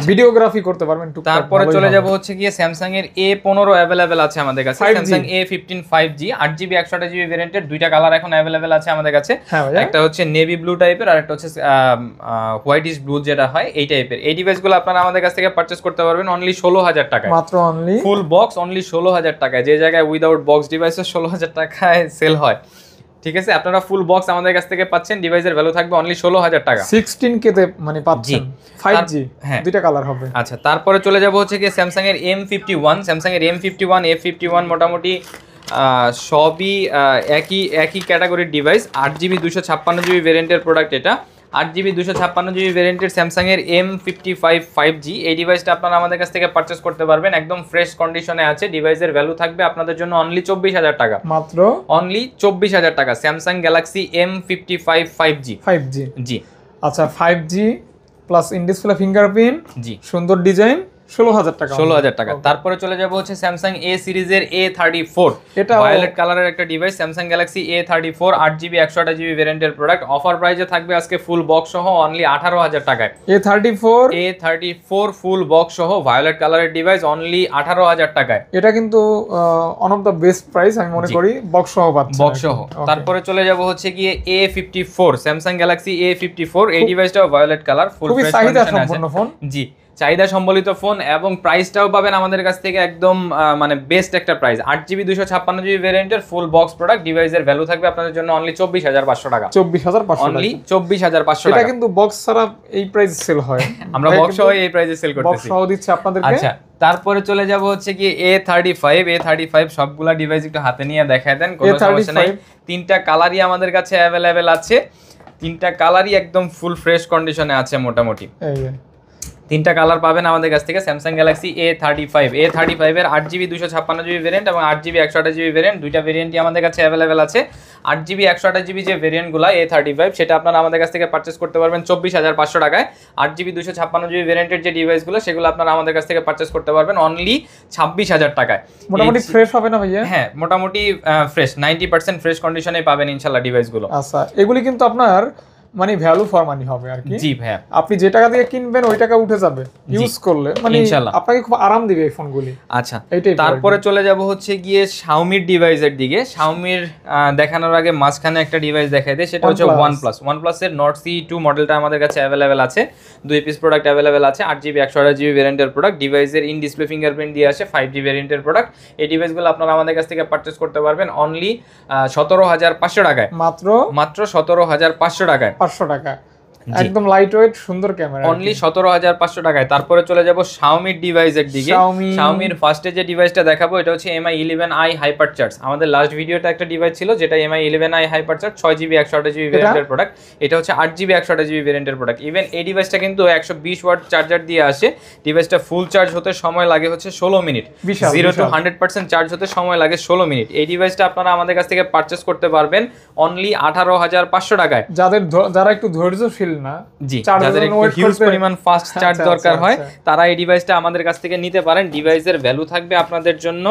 ভিডিওগ্রাফি করতে পারবেন টুকটাক। তারপরে চলে যাব হচ্ছে গিয়ে স্যামসাং এর A15 अवेलेबल আছে আমাদের কাছে, Samsung A15 5G 8GB 128GB ভেরিয়েন্টের দুইটা কালার এখন अवेलेबल আছে আমাদের কাছে। একটা হচ্ছে নেভি ব্লু টাইপের আর একটা হচ্ছে হোয়াইটিশ ব্লু যেটা হয় এই টাইপের। এই ডিভাইসগুলো আপনারা আমাদের কাছ থেকে পারচেজ করতে পারবেন অনলি 16000 টাকায়, মাত্র অনলি ফুল বক্স অনলি 16000 টাকায়, যে জায়গায় উইদাউট বক্স ডিভাইসে 16000 টাকায় সেল হয়। ঠিক আছে, আপনারা ফুল বক্স আমাদের কাছ থেকে পাচ্ছেন, ডিভাইসের ভ্যালু থাকবে অনলি 16000 টাকা। 16K তে মানে পাচ্ছেন 5G, দুইটা কালার হবে। আচ্ছা, তারপরে চলে যাব হচ্ছে কি স্যামসাং এর M51, স্যামসাং এর M51 F51 মোটামুটি সবই একই ক্যাটাগরির ডিভাইস। 8GB 256GB ভেরিয়েন্টের প্রোডাক্ট এটা। 8GB 256GB ভেরিয়েন্টের স্যামসাং এর M55 5G এই ডিভাইসটা আপনারা আমাদের কাছ থেকে পারচেজ করতে পারবেন, একদম ফ্রেশ কন্ডিশনে আছে। ডিভাইসের ভ্যালু থাকবে আপনাদের জন্য অনলি 24000 টাকা, মাত্র অনলি 24000 টাকা। Samsung Galaxy M55 5G। জি আচ্ছা, 5G plus in display fingerprint, জি সুন্দর ডিজাইন, 16000 টাকা, 16000 টাকা। তারপরে চলে যাব হচ্ছে স্যামসাং A সিরিজের A34, এটা ভায়োলেট কালারের একটা device. Samsung Galaxy A34 8GB 128GB ভেরিয়েন্টের প্রোডাক্ট, অফার প্রাইসে থাকবে আজকে ফুল বক্স সহ অনলি 18000 টাকায়। A34 ফুল বক্স সহ ভায়োলেট কালারের ডিভাইস অনলি 18000 টাকায়। এটা কিন্তু one of the best price আমি মনে করি, বক্স সহ পাচ্ছেন, বক্স সহ। তারপরে চলে যাব হচ্ছে গিয়ে A54, স্যামসাং গ্যালাক্সি A54 এই ডিভাইসটাও ভায়োলেট কালার, ফুল ফ্রেশ কন্ডিশনে আছে। জি, চাহিদা সম্বলিত ফোন এবং প্রাইসটাও পাবেন আমাদের কাছ থেকে একদম মানে বেস্ট একটা প্রাইস। 8GB 256GB ভেরিয়েন্টের ফুল বক্স প্রোডাক্ট, ডিভাইসের ভ্যালু থাকবে আপনাদের জন্য অনলি 24500 টাকা, 24500 অনলি 24500 টাকা। এটা কিন্তু বক্স ছাড়া এই প্রাইসে সেল হয়, আমরা বক্স সহ এই প্রাইসে সেল করতেছি, বক্স সহ দিচ্ছি আপনাদেরকে। আচ্ছা, তারপরে চলে যাব হচ্ছে কি A35 সবগুলা ডিভাইস একটু হাতে নিয়ে দেখায় দেন, কোনো সমস্যা নাই। তিনটা কালারই আমাদের কাছে अवेलेबल আছে, তিনটা কালারই একদম ফুল ফ্রেশ কন্ডিশনে আছে মোটামুটি। তিনটা কালার পাবেন আমাদের কাছ থেকে। স্যামসাং গ্যালাক্সি A35 এর 8GB 256GB ভেরিয়েন্ট এবং 8GB 128GB ভেরিয়েন্ট, দুইটা ভেরিয়েন্টই আমাদের কাছে अवेलेबल আছে। 8GB 128GB যে ভেরিয়েন্টগুলো A35 সেটা আপনারা আমাদের কাছ থেকে পারচেজ করতে পারবেন 24500 টাকায়। 8GB 256GB ভেরিয়েন্টের যে ডিভাইসগুলো সেগুলো আপনারা আমাদের কাছ থেকে পারচেজ করতে পারবেন অনলি 26000 টাকায়। মোটামুটি ফ্রেশ হবে না ভাইয়া? হ্যাঁ, মোটামুটি ফ্রেশ, 90% ফ্রেশ কন্ডিশনে পাবেন ইনশাআল্লাহ ডিভাইসগুলো। আচ্ছা, এগুলি কিন্তু আপনার মানে ভ্যালু ফর মানি হবে আর কি। জি ভাইয়া, আপনি যে টাকা দিয়ে কিনবেন ওই টাকা উঠে যাবে ইউজ করলে, মানে আপনাকে খুব আরাম দিবে এই ফোনগুলি। আচ্ছা, তারপরে চলে যাব হচ্ছে গিয়ে শাওমির ডিভাইসের দিকে। শাওমির দেখানোর আগে মাঝখানে একটা ডিভাইস দেখাই দেয়, সেটা হচ্ছে OnePlus এর Nord CE2 মডেলটা আমাদের কাছে अवेलेबल আছে। দুই পিস প্রোডাক্ট अवेलेबल আছে, 8GB 128GB ভেরিয়েন্টের প্রোডাক্ট, ডিভাইসের ইন ডিসপ্লে ফিঙ্গারপ্রিন্ট দিয়ে আসে, 5G ভেরিয়েন্টের প্রোডাক্ট। এই ডিভাইসগুলো আপনারা আমাদের কাছ থেকে পারচেজ করতে পারবেন অনলি 17500 টাকায়, মাত্র 17500 টাকায়, 500 টাকা, একদম লাইট ওয়েট, সুন্দর ক্যামেরা, অনলি 17500 টাকায়। তারপরে চলে যাব শাওমির ডিভাইসের দিকে। শাওমির ফার্স্টে যে ডিভাইসটা দেখাবো এটা হচ্ছে MI 11i হাইপারচার্জ। আমাদের লাস্ট ভিডিওটা একটা ডিভাইস ছিল যেটা MI 11i হাইপারচার্জ, 6GB 128GB ভেরিয়েন্টের প্রোডাক্ট। এটা হচ্ছে 8GB 128GB ভেরিয়েন্টের প্রোডাক্ট। ইভেন এই ডিভাইসটা কিন্তু 120 ওয়াট চার্জার দিয়ে আসে। ডিভাইসটা ফুল চার্জ হতে সময় লাগে হচ্ছে 16 মিনিট, 0 to 100% চার্জ হতে সময় লাগে 16 মিনিট। এই ডিভাইসটা আপনারা আমাদের কাছ থেকে পারচেজ করতে পারবেন অনলি 18500 টাকায়। যারা একটু ধৈর্যশীল না, জি, যাদের একটু হিউজ পরিমাণ ফাস্ট চার্জ দরকার হয় তারা এই ডিভাইসটা আমাদের কাছ থেকে নিতে পারেন। ডিভাইসের ভ্যালু থাকবে আপনাদের জন্য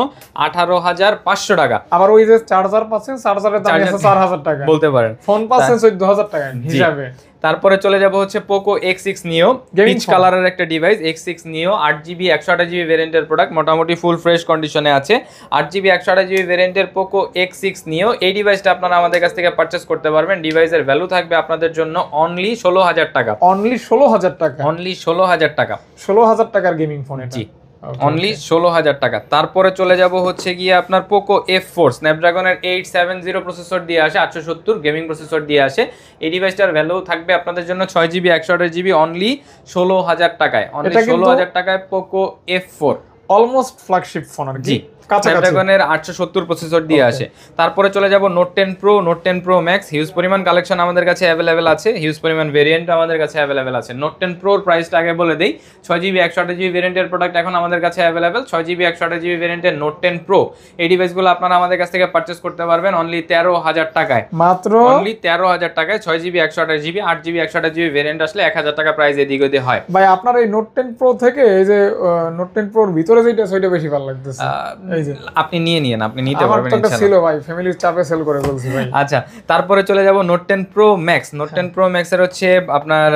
18500 টাকা। আবার ওই যে চার্জার পাচ্ছেন, চার্জারের দাম আছে 4000 টাকা বলতে পারেন, ফোন পাচ্ছেন 14000 টাকা হিসাবে। তারপরে চলে যাব হচ্ছে Poco X6 Neo, পিচ কালারের একটা device. X6 Neo 8GB 128GB ভেরিয়েন্টের প্রোডাক্ট, মোটামুটি ফুল ফ্রেশ কন্ডিশনে আছে। 8GB 128GB ভেরিয়েন্টের Poco X6 Neo এই ডিভাইসটা আপনারা আমাদের কাছ থেকে পারচেজ করতে পারবেন। ডিভাইসের ভ্যালু থাকবে আপনাদের জন্য অনলি 16000 টাকা, অনলি 16000 টাকা, অনলি 16000 টাকা, 16000 টাকার গেমিং ফোন এটা। জি, অনলি 16000 টাকা। তারপরে চলে যাব হচ্ছে গিয়ে আপনার Poco F4 স্ন্যাপড্রাগনের 870 প্রসেসর দিয়ে আসে, 870 গেমিং প্রসেসর দিয়ে আসে। এই ডিভাইসটার ভ্যালু থাকবে আপনাদের জন্য 6GB 128GB অনলি 16000 টাকায়, অনলি 16000 টাকায় Poco F4, almost flagship phone আর কি, স্ন্যাপড্রাগনের 870 প্রসেসর দিয়ে আসে। তারপরে চলে যাব Note 10 Pro, Note 10 Pro Max, huge পরিমাণ কালেকশন আমাদের কাছে अवेलेबल আছে, হিউজ পরিমাণ ভেরিয়েন্ট আমাদের কাছে अवेलेबल আছে। Note 10 Pro এর প্রাইসটা আগে বলে দেই, 6GB 128GB ভেরিয়েন্টের প্রোডাক্ট এখন আমাদের কাছে अवेलेबल। 6GB 128GB ভেরিয়েন্টের Note 10 Pro এই ডিভাইসগুলো আপনারা আমাদের কাছ থেকে পারচেজ করতে পারবেন অনলি 13000 টাকায়, মাত্র অনলি 13000 টাকায়। 6GB 128GB 8GB 128GB variant আসলে 1000 টাকা প্রাইস এদিক ওদিক হয়। ভাই আপনার এই Note 10 Pro থেকে এই যে Note 10 Pro এর ভিতরে ভিতরে যেটা সেটা বেশি ভালো লাগতেছে। এই যে আপনি নিয়ে নিন, আপনি নিতে আমার পারবেন তো একটা ইনশাআল্লাহ। ছিল ভাই, ফ্যামিলির চাপে সেল করে বলছি ভাই। আচ্ছা, তারপরে চলে যাব note 10 pro max. Note 10 pro max এর হচ্ছে আপনার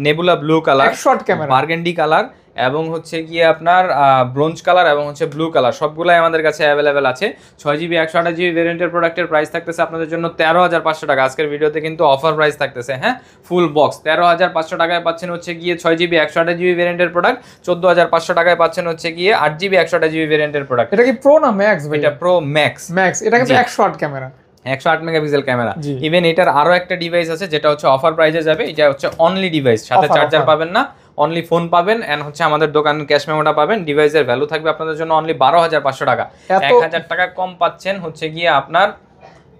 nebula blue colour, short camera, burgundy colour এবং হচ্ছে গিয়ে আপনার ব্রোঞ্জ কালার এবং হচ্ছে ব্লু কালার, সবগুলাই আমাদের কাছে অ্যাভেলেবেল আছে। 6GB 128GB ভেরিয়েন্টের প্রোডাক্টের প্রাইস থাকতেছে আপনাদের জন্য 13,500 টাকা। আজকের ভিডিওতে কিন্তু অফার প্রাইস থাকতেছে, হ্যাঁ, ফুল বক্স 13,500 টাকায় পাচ্ছেন হচ্ছে গিয়ে 6GB 128GB ভেরিয়েন্টের প্রোডাক্ট, 14,500 টাকায় পাচ্ছেন হচ্ছে গিয়ে 8GB 128GB ভেরিয়েন্টের প্রোডাক্ট। এটা কি প্রো না ম্যাক্স ভাই? এটা প্রো ম্যাক্স। ম্যাক্স, এটা কিন্তু 108 ক্যামেরা, 108 মেগাপিক্সেল ক্যামেরা। ইভেন এটার আরো একটা ডিভাইস আছে যেটা হচ্ছে অফার প্রাইসে যাবে। এটা হচ্ছে অনলি ডিভাইস, সাথে চার্জার পাবেন না, অনলি ফোন পাবেন এন্ড হচ্ছে আমাদের দোকানের ক্যাশ মেমোটা পাবেন। ডিভাইসের ভ্যালু থাকবে আপনাদের জন্য অনলি 12,500 টাকা। 1000 টাকা কম পাচ্ছেন হচ্ছে গিয়ে আপনার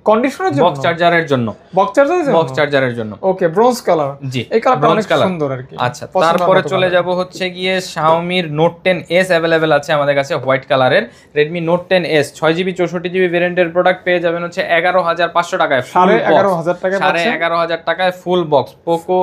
কন্ডিশনের জন্য, বক্স চার্জারের জন্য, বক্স চার্জারের জন্য। ওকে, ব্রোঞ্জ কালার। জি, এই কালারটা অনেক সুন্দর আর কি। আচ্ছা, তারপরে চলে যাব হচ্ছে গিয়ে Xiaomi Note 10s अवेलेबल আছে আমাদের কাছে হোয়াইট কালারের। Redmi Note 10s 6GB 64GB ভেরিয়েন্টের প্রোডাক্ট পেয়ে যাবেন হচ্ছে 11,500 টাকায়, 11,500 টাকায়, 11,500 টাকায় full box. Poco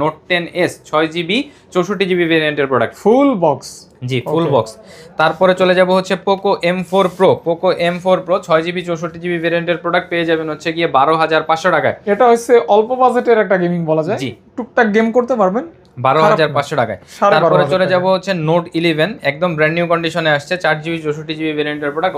Note 10s 6GB 64GB ভেরিয়েন্টের প্রোডাক্ট, ফুল বক্স। জি, ফুল বক্স। তারপরে চলে যাব হচ্ছে Poco M4 Pro। Poco M4 Pro 6GB 64GB ভেরিয়েন্টের প্রোডাক্ট পেয়ে যাবেন হচ্ছে গিয়ে 12,500 টাকায়। এটা হচ্ছে অল্প বাজেটের একটা গেমিং বলা যায়, জি, টুকটাক গেম করতে পারবেন 12,500 টাকায়। তারপরে চলে যাব হচ্ছে Note 11, একদম ব্র্যান্ড নিউ কন্ডিশনে আসছে, 4GB 64GB ভেরিয়েন্টের প্রোডাক্ট,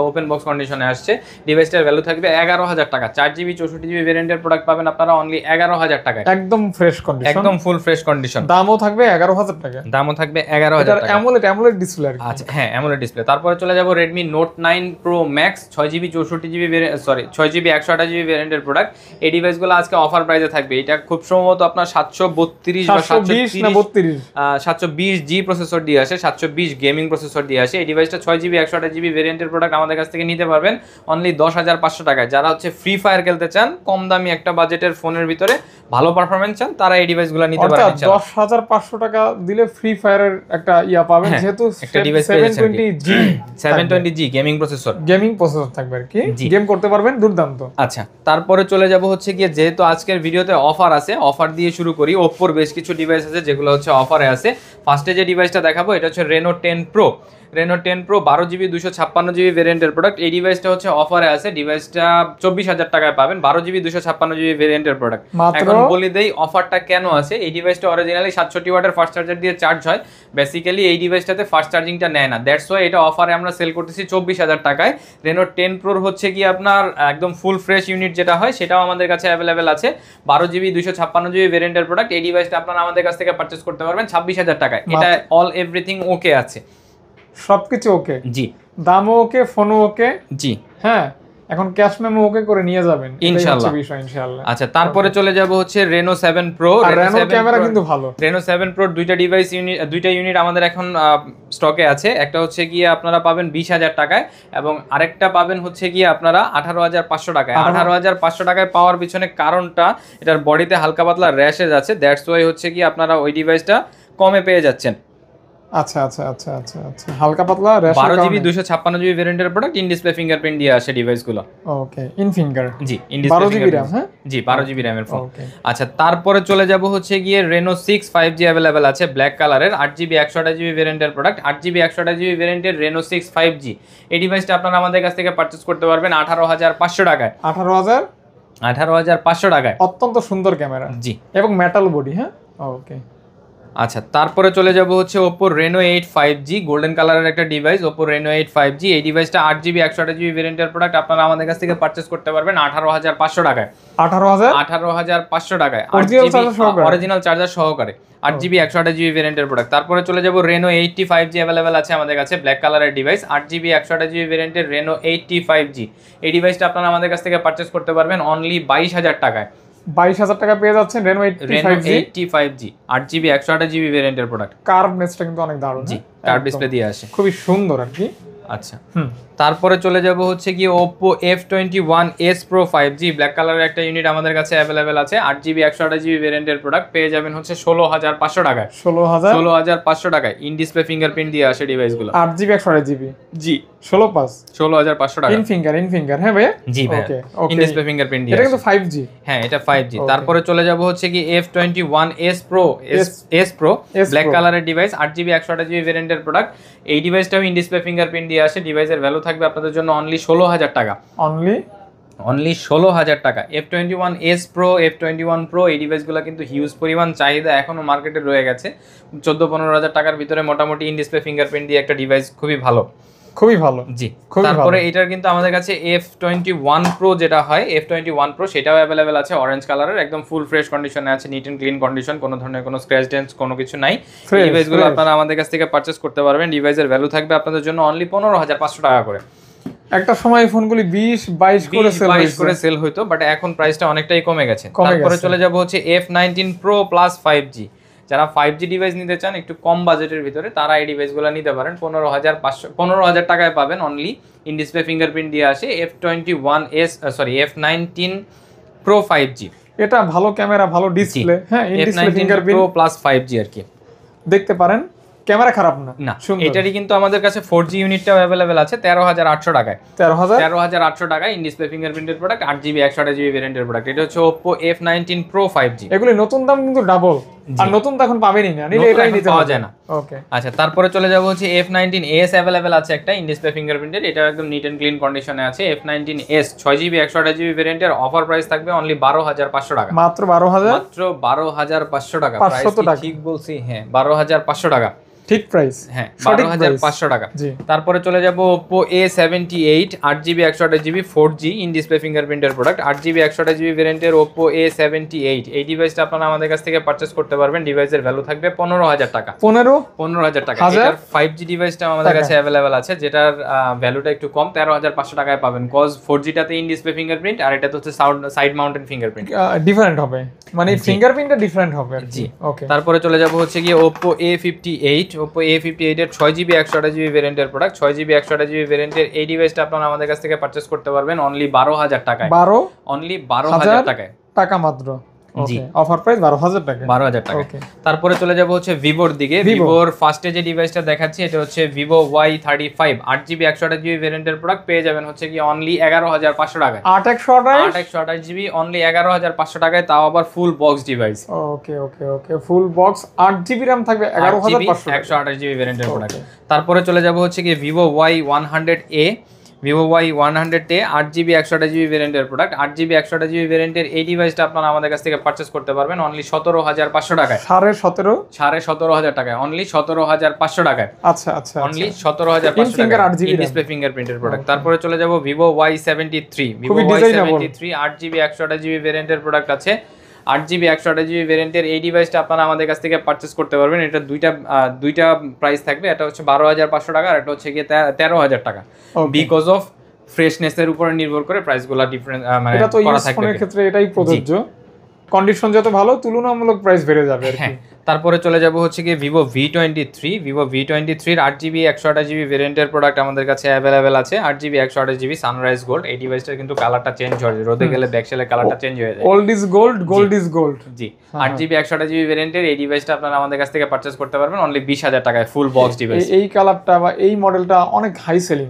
ওপেন বক্স কন্ডিশনে আসছে। ডিভাইসটার ভ্যালু থাকবে 11,000 টাকা। 4GB 64GB ভেরিয়েন্টের প্রোডাক্ট পাবেন আপনারা অনলি 11,000 টাকায়, একদম ফ্রেশ কন্ডিশন, একদম ফুল ফ্রেশ কন্ডিশন। দামও থাকবে 11,000 টাকা, দামও থাকবে 11,000 টাকা। অ্যামোলেড ডিসপ্লে আর কি। আচ্ছা, হ্যাঁ, অ্যামোলেড ডিসপ্লে। তারপরে চলে যাব Redmi Note 9 Pro Max 6GB 64GB 6GB 128GB ভেরিয়েন্টের প্রোডাক্ট। এই ডিভাইসগুলো আজকে অফার প্রাইসে থাকবে। এটা খুব সম্ভবত আপনার 732 বা 720G প্রসেসর দিয়ে আসে, 720 গেমিং প্রসেসর দিয়ে আসে। এই ডিভাইসটা 6GB 128GB ভেরিয়েন্টের প্রোডাক্ট আমাদের কাছ থেকে নিতে পারবেন অনলি 10,500 টাকায়। যারা হচ্ছে ফ্রি ফায়ার খেলতে চান, কম দামি একটা বাজেটের ফোনের ভিতরে ভালো পারফরম্যান্স চান, তারা এই ডিভাইসগুলো নিতে পারেন। 10,500 টাকা দিলে ফ্রি ফায়ারের একটা ইয়া পাবেন, যেহেতু একটা ডিভাইস 720G গেমিং প্রসেসর থাকবে আর কি, গেম করতে পারবেন দুর্দান্ত। আচ্ছা, তারপরে চলে যাব হচ্ছে গিয়ে, যেহেতু আজকের ভিডিওতে অফার আছে, অফার দিয়ে শুরু করি। Oppo বেশ কিছু ডিভাইস আছে যেগুলো হচ্ছে অফারে আছে। ফার্স্টে যে ডিভাইসটা দেখাবো এটা হচ্ছে Reno 10 Pro। Reno 10 Pro 12GB 256GB ভেরিয়েন্টের প্রোডাক্ট। এই ডিভাইসটা হচ্ছে অফারে আছে। ডিভাইসটা 24,000 টাকায় পাবেন, 12GB 256GB ভেরিয়েন্টের প্রোডাক্ট। এখন বলি দেই অফারটা কেন আছে। এই ডিভাইসটা অরিজিনালি 67 ওয়াটের ফাস্ট চার্জার দিয়ে চার্জ হয়। বেসিক্যালি এই ডিভাইসটাতে ফাস্ট চার্জিংটা নেয় না, দ্যাটস ওয়াই এটা অফারে আমরা সেল করতেছি 24,000 টাকায়। Reno 10 Pro হচ্ছে কি আপনার একদম ফুল ফ্রেশ ইউনিট যেটা হয়, সেটাও আমাদের কাছে অ্যাভেলেবেল আছে। 12GB 256GB ভেরিয়েন্টের প্রোডাক্ট। এই ডিভাইসটা আপনারা আমাদের কাছ থেকে পারচেজ করতে পারবেন 26,000 টাকায়। এটা অল এভরিথিং ওকে আছে, সবকিছু ওকে, জি, দামও ওকে, ফোনও ওকে, জি, হ্যাঁ। এখন ক্যাশ মেমো ওকে করে নিয়ে যাবেন ইনশাআল্লাহ। আচ্ছা, তারপরে চলে যাব হচ্ছে Reno 7 Pro। Reno ক্যামেরা কিন্তু ভালো। Reno 7 Pro দুইটা ইউনিট আমাদের এখন স্টকে আছে। একটা হচ্ছে গিয়ে আপনারা পাবেন 20,000 টাকায় এবং আরেকটা পাবেন হচ্ছে গিয়ে আপনারা 18,500 টাকায়। 18,500 টাকায় পাওয়ার পিছনে কারণটা, এটার বডিতে হালকা পাতলা র্যাশেজ আছে, দ্যাটস ওয়াই হচ্ছে কি আপনারা ওই ডিভাইসটা কমে পেয়ে যাচ্ছেন। আচ্ছা আচ্ছা আচ্ছা আচ্ছা আচ্ছা, হালকা পাতলা র্যাশ। 12GB 256GB ভেরিয়েন্টের প্রোডাক্ট, ইন ডিসপ্লে ফিঙ্গারপ্রিন্ট দিয়ে আসে ডিভাইসগুলো। ওকে, ইন ফিঙ্গার, জি, ইন ডিসপ্লে 12GB RAM, হ্যাঁ, জি, 12GB RAM এর ফোন। আচ্ছা, তারপরে চলে যাব হচ্ছে গিয়ে Reno 6 5G अवेलेबल আছে ব্ল্যাক কালারের, 8GB 128GB ভেরিয়েন্টের প্রোডাক্ট। 8GB 128GB ভেরিয়েন্টের Reno 6 5G। এই ডিভাইসটা আপনারা আমাদের কাছ থেকে পারচেজ করতে পারবেন 18,500 টাকায়। 18,500 টাকায়। অত্যন্ত সুন্দর ক্যামেরা, জি, এবং মেটাল বডি, হ্যাঁ, ওকে। আচ্ছা, তারপরে চলে যাব হচ্ছে Oppo Reno 8 5G, গোল্ডেন কালারের একটা ডিভাইস, Oppo Reno 8 5G। এই ডিভাইসটা 8GB 128GB ভেরিয়েন্টের প্রোডাক্ট। আপনারা আমাদের কাছ থেকে পারচেজ করতে পারবেন 18,500 টাকায়। 18,500 টাকায় অরিজিনাল চার্জার সহকারে, 8GB 128GB ভেরিয়েন্টের প্রোডাক্ট। তারপরে চলে যাব Reno 80 5G अवेलेबल আছে আমাদের কাছে, ব্ল্যাক কালারের ডিভাইস, 8GB 128GB ভেরিয়েন্টের Reno 80 5G। এই ডিভাইসটা আপনারা আমাদের কাছ থেকে পারচেজ করতে পারবেন অনলি 22,000 টাকায়। 22,000 টাকা পেয়ে যাচ্ছেন Reno 80 5G 8GB 128GB ভেরিয়েন্টের প্রোডাক্ট। কার্ভ নেসটা কিন্তু অনেক দারুণ, জি, কার্ভ ডিসপ্লে দিয়ে আসে, খুবই সুন্দর আর কি। আচ্ছা তারপরে চলে যাব হচ্ছে কি Oppo F21s Pro 5G black কালারের একটা ইউনিট আমাদের কাছে অ্যাভেলেবেল আছে 8GB 128GB ভেরিয়েন্টের প্রোডাক্ট পেয়ে যাবেন হচ্ছে 16500 টাকায় 16500 টাকায় ইন ডিসপ্লে ফিঙ্গারপ্রিন্ট দিয়ে আসে ডিভাইসগুলো 8GB 128GB জি 16500 টাকা ইন ফিঙ্গার হ্যাঁ ভাই জি ভাই ইন ডিসপ্লে ফিঙ্গারপ্রিন্ট দিয়ে এটা কিন্তু 5G হ্যাঁ এটা 5G তারপরে চলে যাব হচ্ছে কি F21s Pro S Pro black কালারের ডিভাইস 8GB 128GB ভেরিয়েন্টের প্রোডাক্ট এই ডিভাইসটাও ইন ডিসপ্লে ফিঙ্গারপ্রিন্ট দিয়ে আসে ডিভাইসের ভ্যালু থাকবে আপনাদের জন্য অনলি 16000 টাকা অনলি 16000 টাকা F21s Pro F21 Pro এই ডিভাইসগুলো কিন্তু হিউজ পরিমাণ চাহিদা এখনো মার্কেটে রয়ে গেছে 14-15000 টাকার ভিতরে মোটামুটি ইন ডিসপ্লে ফিঙ্গারপ্রিন্ট দিয়ে একটা ডিভাইস খুবই ভালো জি তারপরে এটার কিন্তু আমাদের কাছে F21 Pro যেটা হয় F21 Pro সেটাও অ্যাভেলেবেল আছে অরেঞ্জ কালারের একদম ফুল ফ্রেশ কন্ডিশনে আছে নিট এন্ড ক্লিন কন্ডিশন কোনো ধরনের কোনো স্ক্র্যাচ ডেন্টস কোনো কিছু নাই ডিভাইসগুলো আপনারা আমাদের কাছ থেকে পারচেজ করতে পারবেন ডিভাইসের ভ্যালু থাকবে আপনাদের জন্য অনলি 15500 টাকা করে একটা সময় ফোনগুলি 20-22 করে সেল হইতো বাট এখন প্রাইসটা অনেকটাই কমে গেছে তারপরে চলে যাব হচ্ছে F19 Pro Plus 5G যারা 5G ডিভাইস নিতে চান একটু কম বাজেটের ভিতরে তারা এই ডিভাইসগুলো নিতে পারেন 15000 টাকায় পাবেন অনলি ইন ডিসপ্লে ফিঙ্গারপ্রিন্ট দিয়ে আসে F19 Pro 5G এটা ভালো ক্যামেরা ভালো ডিসপ্লে হ্যাঁ in display fingerprint Pro Plus 5G আর কি দেখতে পারেন ক্যামেরা খারাপ না এটারই কিন্তু আমাদের কাছে 4G ইউনিটটাও अवेलेबल আছে 13800 টাকায় 13800 টাকায় ইন ডিসপ্লে ফিঙ্গারপ্রিন্টের প্রোডাক্ট 8GB 128GB ভেরিয়েন্টের প্রোডাক্ট এটা হচ্ছে Oppo F19 Pro 5G এগুলি নতুন দাম কিন্তু ডাবল আর নতুন তো এখন পাবেনই না নিলে এটাই নিতে পাওয়া যায় না ওকে আচ্ছা তারপরে চলে যাব হচ্ছে F19s अवेलेबल আছে একটা ইন ডিসপ্লে ফিঙ্গারপ্রিন্টের এটা একদম নিট এন্ড ক্লিন কন্ডিশনে আছে F19s 6GB 128GB ভেরিয়েন্টের অফার প্রাইস থাকবে অনলি 12500 টাকা মাত্র 12500 টাকা প্রাইস ঠিক বলছি হ্যাঁ 12500 টাকা ঠিক প্রাইস হ্যাঁ 12500 টাকা তারপরে চলে যাব Oppo A78 8GB 128GB 4G in display ফিঙ্গারপ্রিন্টের প্রোডাক্ট 8GB 128GB ভেরিয়েন্টের Oppo A78 এই ডিভাইসটা আপনারা আমাদের কাছ থেকে পারচেজ করতে পারবেন ডিভাইসের ভ্যালু থাকবে 15000 টাকা 15000 টাকা এটার 5G ডিভাইসটা আমাদের কাছে अवेलेबल আছে যেটার ভ্যালুটা একটু কম 13500 টাকায় পাবেন কজ 4G টাতে ইন ডিসপ্লে ফিঙ্গারপ্রিন্ট আর এটাতে হচ্ছে সাইড মাউন্টেড ফিঙ্গারপ্রিন্ট ডিফারেন্ট হবে মানে ফিঙ্গারপ্রিন্টটা ডিফারেন্ট হবে জি ওকে তারপরে চলে যাব হচ্ছে কি Oppo A58 Oppo A58 এর 6GB 128GB ভেরিয়েন্টের প্রোডাক্ট 6GB 128GB ভেরিয়েন্টের এই ডিভাইসটা আপনারা আমাদের কাছ থেকে পারচেজ করতে পারবেন অনলি 12000 টাকায় অনলি 12000 টাকায় টাকা মাত্র জি অফার প্রাইস 12000 টাকা 12000 টাকা তারপরে চলে যাব হচ্ছে Vivoর দিকে Vivoর ফার্স্টে যে ডিভাইসটা দেখাচ্ছি এটা হচ্ছে Vivo Y35 8GB 128GB ভেরিয়েন্টের প্রোডাক্ট পেয়ে যাবেন হচ্ছে কি অনলি 11500 টাকায় 8128GB অনলি 11500 টাকায় তাও আবার ফুল বক্স ডিভাইস ওকে ফুল বক্স 8GB RAM থাকবে 11500 128GB ভেরিয়েন্টের প্রোডাক্ট তারপরে চলে যাব হচ্ছে কি Vivo Y100A Vivo Y100A 8GB 128GB ভেরিয়েন্টের প্রোডাক্ট 8GB 128GB ভেরিয়েন্টের এই ডিভাইসটা আপনারা আমাদের কাছ থেকে পারচেজ করতে পারবেন অনলি 17500 টাকায় 17500 টাকায় অনলি 17500 টাকায় আচ্ছা অনলি 17500 টাকা ইন ডিসপ্লে ফিঙ্গারপ্রিন্টের প্রোডাক্ট তারপরে চলে যাব Vivo Y73 Vivo Y73 8GB 128GB ভেরিয়েন্টের প্রোডাক্ট আছে 8GB 128GB ভেরিয়েন্টের এই ডিভাইসটা আপনারা আমাদের কাছ থেকে পারচেজ করতে পারবেন এটা দুইটা প্রাইস থাকবে এটা হচ্ছে 12500 টাকা আর এটা হচ্ছে গিয়ে 13000 টাকা বিকজ অফ ফ্রেশনেসের উপর নির্ভর করে প্রাইসগুলো ডিফারেন্ট মানে করা থাকবে ফোনের ক্ষেত্রে এটাই প্রযোজ্য কন্ডিশন যত ভালো তুলনামূলক প্রাইস বেড়ে যাবে আর কি তারপরে চলে যাব হচ্ছে কি Vivo V23 এর 8GB 128GB ভেরিয়েন্টের প্রোডাক্ট আমাদের কাছে अवेलेबल আছে 8GB 128GB সানরাইজ গোল্ড এই ডিভাইসটার কিন্তু কালারটা চেঞ্জ হয় রোদে গেলে ব্যাকসেলের কালারটা চেঞ্জ হয়ে যায় old is gold is gold G 8GB 128GB ভেরিয়েন্টের এই ডিভাইসটা আপনারা আমাদের কাছ থেকে পারচেজ করতে পারবেন অনলি 20000 টাকায় ফুল বক্স ডিভাইস এই কালারটা বা এই মডেলটা অনেক হাই সেলিং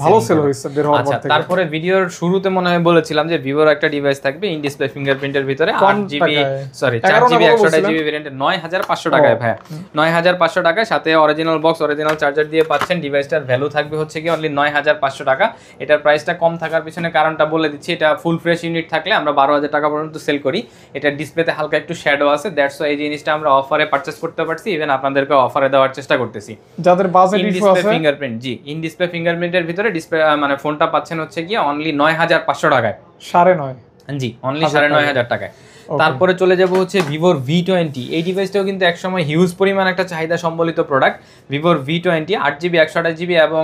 ভালো সেল হইছে বের হওয়ার পর থেকে তারপরে ভিডিওর শুরুতে মনে হয় বলেছিলাম যে Vivoর একটা ডিভাইস থাকবে ইন ডিসপ্লে ফিঙ্গারপ্রিন্টের ভিতরে 4GB 128GB ভেরিয়েন্টের 9500 টাকায় ভাই 9500 টাকায় সাথে অরিজিনাল বক্স অরিজিনাল চার্জার দিয়ে পাচ্ছেন ডিভাইসটার ভ্যালু থাকবে হচ্ছে কি অনলি 9500 টাকা এটার প্রাইসটা কম থাকার পিছনে কারণটা বলে দিচ্ছি এটা ফুল ফ্রেশ ইউনিট থাকলে আমরা 12000 টাকা পর্যন্ত সেল করি এটা ডিসপ্লেতে হালকা একটু শ্যাডো আছে দ্যাটস ওয়াই এই জিনিসটা আমরা অফারে পারচেজ করতে পারছি ইভেন আপনাদেরকে অফারে দেওয়ার চেষ্টা করতেছি যাদের বাজেট ইস্যু আছে ফিঙ্গারপ্রিন্ট জি ইন ডিসপ্লে ফিঙ্গারপ্রিন্টের ভিতরে ডিসপ্লে মানে ফোনটা পাচ্ছেন হচ্ছে কি অনলি 9500 টাকায় 9.5 জি অনলি 9500 টাকায় তারপরে চলে যাব হচ্ছে ভিভোর V20। এই ডিভাইসটাও কিন্তু একসময় হিউজ পরিমাণ একটা চাহিদা সম্বলিত প্রোডাক্ট। ভিভোর V20 8GB 128GB এবং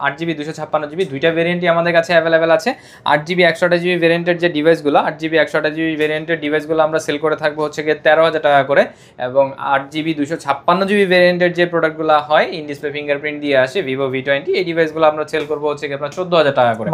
8GB 256GB দুইটা ভেরিয়েন্টই আমাদের কাছে অ্যাভেলেবেল আছে। 8GB 128GB ভেরিয়েন্টের যে ডিভাইসগুলো 8GB 128GB ভেরিয়েন্টের ডিভাইসগুলো আমরা সেল করে থাকবো হচ্ছে গিয়ে 13,000 টাকা করে, এবং 8GB 256GB ভেরিয়েন্টের যে প্রোডাক্টগুলো হয় ইন ডিসপ্লে ফিঙ্গারপ্রিন্ট দিয়ে আসে ভিভো V20, এই ডিভাইসগুলো আমরা সেল করবো হচ্ছে গিয়ে আপনার 14,000 টাকা করে।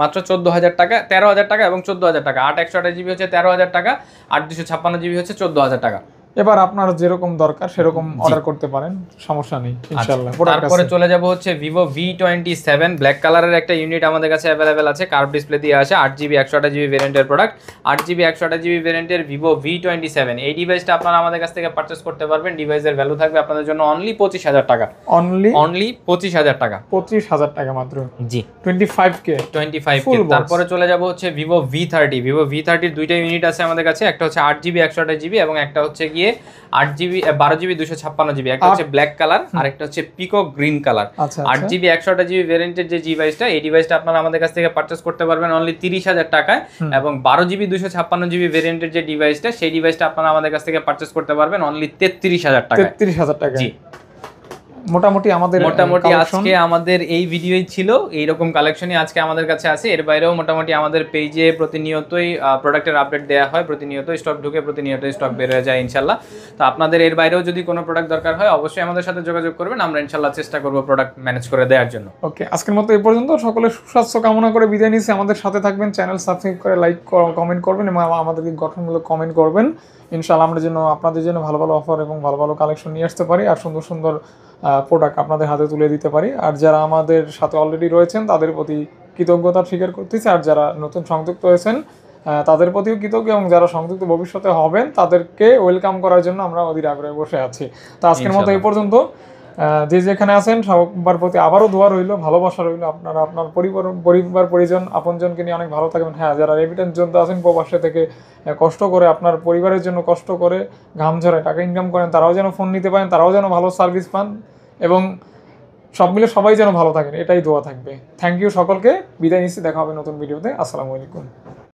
মাত্র 14,000 টাকা, 13,000 টাকা এবং 14,000 টাকা। 8 128GB হচ্ছে 13,000 টাকা, 8 256GB হচ্ছে 14,000 টাকা। এবার আপনার যেরকম দরকার সেরকম অর্ডার করতে পারেন, সমস্যা নেই ইনশাআল্লাহ। তারপরে চলে যাব হচ্ছে ভিভো V27 ব্ল্যাক কালারের একটা ইউনিট আমাদের কাছে অ্যাভেলেবেল আছে, কার্ভ ডিসপ্লে দিয়ে আসে, 8GB 128GB ভেরিয়েন্টের প্রোডাক্ট। 8GB 128GB ভেরিয়েন্টের ভিভো V27 এই ডিভাইসটা আপনারা আমাদের কাছ থেকে পারচেজ করতে পারবেন। ডিভাইসের ভ্যালু থাকবে আপনাদের জন্য অনলি 25,000 টাকা। অনলি 25,000 টাকা। 25,000 টাকা মাত্র। জি 25K। তারপরে চলে যাব হচ্ছে ভিভো V30। ভিভো V30 দুইটা ইউনিট আছে আমাদের কাছে, একটা হচ্ছে 8GB 128GB এবং একটা হচ্ছে গিয়ে 8GB 12GB 256GB। একটা হচ্ছে ব্ল্যাক কালার আর একটা হচ্ছে peacock green colour. 8GB 128GB ভেরিয়েন্টের যে ডিভাইসটা, এই ডিভাইসটা আপনারা আমাদের কাছ থেকে পারচেজ করতে পারবেন অনলি 30,000 টাকায়, এবং 12GB 256GB ভেরিয়েন্টের যে ডিভাইসটা, সেই ডিভাইসটা আপনারা আমাদের কাছ থেকে পারচেজ করতে পারবেন অনলি 33,000 টাকায়। 33,000 টাকা। জি মোটামুটি আজকে আমাদের এই ভিডিওই ছিল, এইরকম কালেকশনই আজকে আমাদের কাছে আছে। এর বাইরেও মোটামুটি আমাদের পেজে প্রতিনিয়তই প্রোডাক্টের আপডেট দেওয়া হয়, প্রতিনিয়ত স্টক ঢুকে, প্রতিনিয়ত স্টক বের হয়ে যায় ইনশাল্লাহ। তো আপনাদের এর বাইরেও যদি কোনো প্রোডাক্ট দরকার হয় অবশ্যই আমাদের সাথে যোগাযোগ করবেন, আমরা ইনশাল্লাহ চেষ্টা করবো প্রোডাক্ট ম্যানেজ করে দেওয়ার জন্য। ওকে, আজকের মতো এই পর্যন্ত। সকলে সুস্বাস্থ্য কামনা করে বিদায় নিচ্ছি। আমাদের সাথে থাকবেন, চ্যানেল সাবস্ক্রাইব করে লাইক কমেন্ট করবেন এবং আমাদেরকে গঠনমূলক কমেন্ট করবেন। ইনশাআল্লাহ আমরা যেন আপনাদের জন্য ভালো ভালো অফার এবং ভালো ভালো কালেকশন নিয়ে আসতে পারি আর সুন্দর সুন্দর প্রোডাক্ট আপনাদের হাতে তুলে দিতে পারি। আর যারা আমাদের সাথে অলরেডি রয়েছেন তাদের প্রতি কৃতজ্ঞতা স্বীকার করতেছি, আর যারা নতুন সংযুক্ত হয়েছেন তাদের প্রতিও কৃতজ্ঞ, এবং যারা সংযুক্ত ভবিষ্যতে হবেন তাদেরকে ওয়েলকাম করার জন্য আমরা অধীর আগ্রহে বসে আছি। তো আজকের মতো এই পর্যন্ত। যে যেখানে আছেন সবার প্রতি আবারও দোয়া রইল, ভালোবাসা রইল। আপনারা আপনার পরিবার পরিজন আপনজনকে নিয়ে অনেক ভালো থাকবেন। হ্যাঁ, যারা রেমিটেন্স যোদ্ধা আছেন প্রবাসে থেকে কষ্ট করে আপনার পরিবারের জন্য কষ্ট করে ঘাম ঝরায় টাকা ইনকাম করেন, তারাও যেন ফোন নিতে পারেন, তারাও যেন ভালো সার্ভিস পান, এবং সব মিলে সবাই যেন ভালো থাকেন, এটাই দোয়া থাকবে। থ্যাংক ইউ সকলকে, বিদায় নিচ্ছি। দেখা হবে নতুন ভিডিওতে। আসসালামু আলাইকুম।